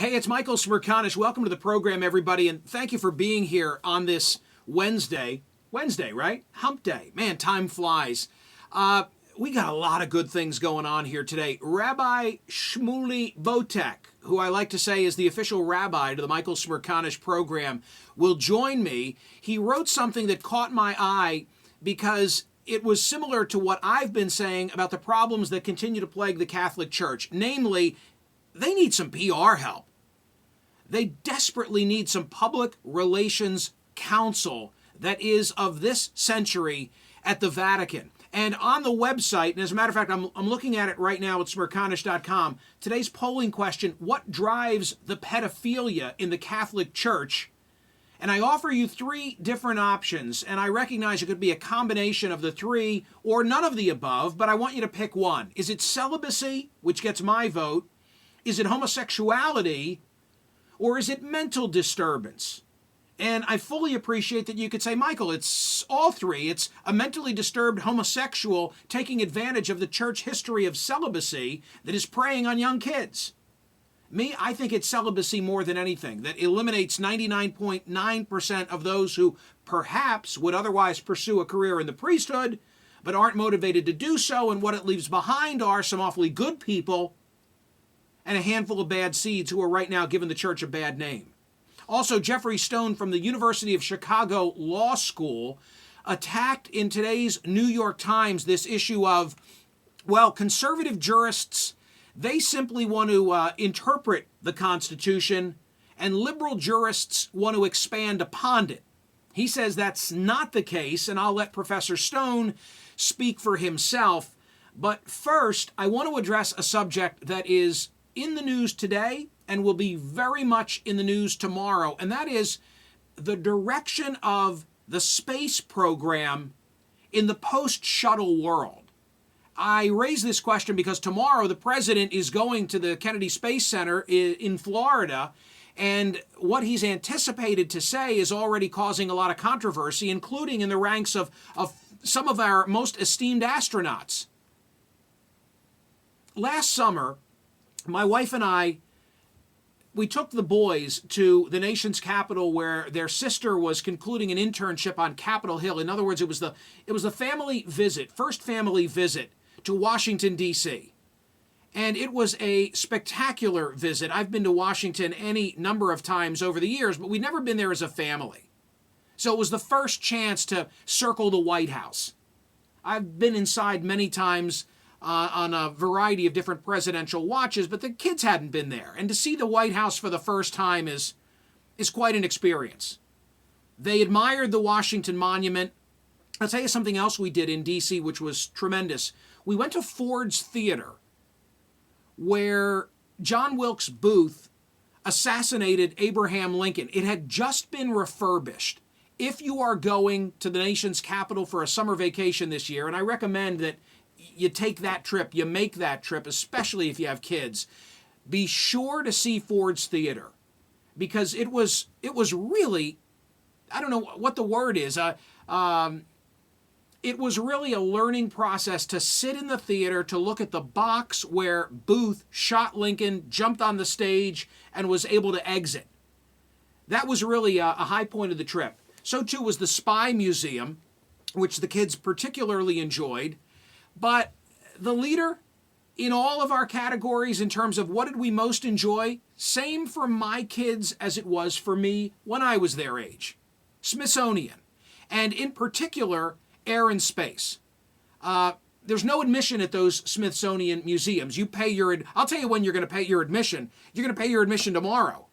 Hey, it's Michael Smerconish. Welcome to the program, everybody, and thank you for being here on this Wednesday. Wednesday, right? Hump Day. Man, time flies. We got a lot of good things going on here today. Rabbi Shmuley Votek, who I like to say is the official rabbi to the Michael Smerconish program, will join me. He wrote something that caught my eye because it was similar to what I've been saying about the problems that continue to plague the Catholic Church. Namely, they need some PR help. They desperately need some public relations counsel that is of this century at the Vatican. And on the website, and as a matter of fact, I'm looking at it right now at Smerconish.com, today's polling question, what drives the pedophilia in the Catholic Church? And I offer you three different options, and I recognize it could be a combination of the three or none of the above, but I want you to pick one. Is it celibacy, which gets my vote? Is it homosexuality? Or is it mental disturbance? And I fully appreciate that you could say, Michael, it's all three. It's a mentally disturbed homosexual taking advantage of the church history of celibacy that is preying on young kids. Me, I think it's celibacy more than anything, that eliminates 99.9% of those who perhaps would otherwise pursue a career in the priesthood, but aren't motivated to do so, and what it leaves behind are some awfully good people and a handful of bad seeds who are right now giving the church a bad name. Also, Jeffrey Stone from the University of Chicago Law School attacked in today's New York Times this issue of, well, conservative jurists, they simply want to interpret the Constitution, and liberal jurists want to expand upon it. He says that's not the case, and I'll let Professor Stone speak for himself. But first, I want to address a subject that is in the news today and will be very much in the news tomorrow, and that is the direction of the space program in the post-shuttle world. I raise this question because tomorrow the president is going to the Kennedy Space Center in Florida, and what he's anticipated to say is already causing a lot of controversy, including in the ranks of some of our most esteemed astronauts. Last summer, my wife and I, we took the boys to the nation's capital where their sister was concluding an internship on Capitol Hill. In other words, it was the family visit, first family visit to Washington, D.C. And it was a spectacular visit. I've been to Washington any number of times over the years, but we'd never been there as a family. So it was the first chance to circle the White House. I've been inside many times on a variety of different presidential watches, but the kids hadn't been there. And to see the White House for the first time is quite an experience. They admired the Washington Monument. I'll tell you something else we did in D.C., which was tremendous. We went to Ford's Theater, where John Wilkes Booth assassinated Abraham Lincoln. It had just been refurbished. If you are going to the nation's capital for a summer vacation this year, and I recommend that you take that trip, you make that trip, especially if you have kids, be sure to see Ford's Theater, because it was really, I don't know what the word is, it was really a learning process to sit in the theater, to look at the box where Booth shot Lincoln, jumped on the stage, and was able to exit. That was really a high point of the trip. So too was the Spy Museum, which the kids particularly enjoyed. But the leader in all of our categories in terms of what did we most enjoy, same for my kids as it was for me when I was their age. Smithsonian, and in particular, Air and Space. There's no admission at those Smithsonian museums. You pay I'll tell you when you're going to pay your admission. You're going to pay your admission tomorrow.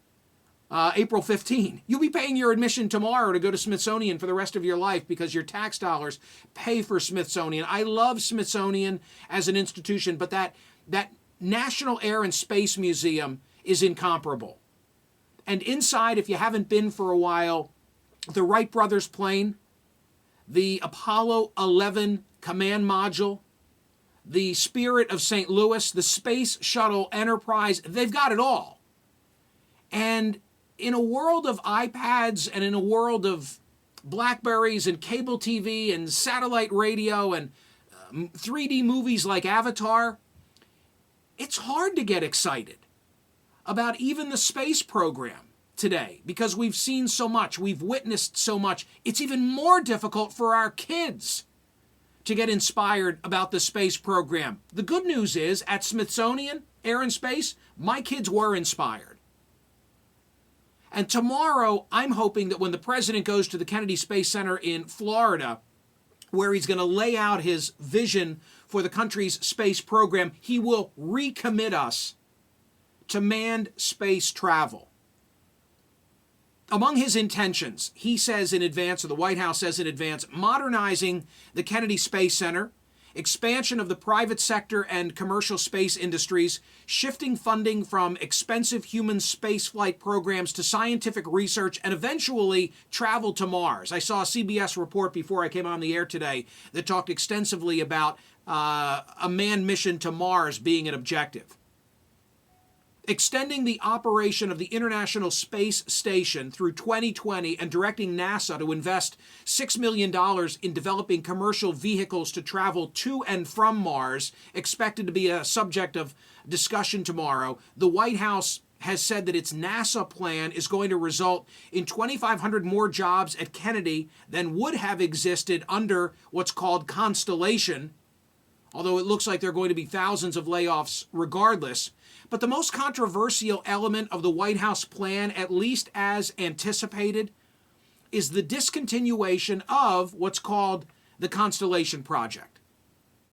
April 15. You'll be paying your admission tomorrow to go to Smithsonian for the rest of your life because your tax dollars pay for Smithsonian. I love Smithsonian as an institution, but that National Air and Space Museum is incomparable. And inside, if you haven't been for a while, the Wright brothers plane, the Apollo 11 command module, the Spirit of St. Louis, the Space Shuttle Enterprise, they've got it all. And in a world of iPads and in a world of Blackberries and cable TV and satellite radio and 3D movies like Avatar, it's hard to get excited. about even the space program today because we've seen so much, we've witnessed so much. It's even more difficult for our kids to get inspired about the space program. The good news is at Smithsonian Air and Space, my kids were inspired. And tomorrow, I'm hoping that when the president goes to the Kennedy Space Center in Florida, where he's going to lay out his vision for the country's space program, he will recommit us to manned space travel. Among his intentions, he says in advance, or the White House says in advance, modernizing the Kennedy Space Center, expansion of the private sector and commercial space industries, shifting funding from expensive human spaceflight programs to scientific research, and eventually travel to Mars. I saw a CBS report before I came on the air today that talked extensively about a manned mission to Mars being an objective. Extending the operation of the International Space Station through 2020 and directing NASA to invest $6 million in developing commercial vehicles to travel to and from Mars, expected to be a subject of discussion tomorrow. The White House has said that its NASA plan is going to result in 2,500 more jobs at Kennedy than would have existed under what's called Constellation, although it looks like there are going to be thousands of layoffs regardless. But the most controversial element of the White House plan, at least as anticipated, is the discontinuation of what's called the Constellation project.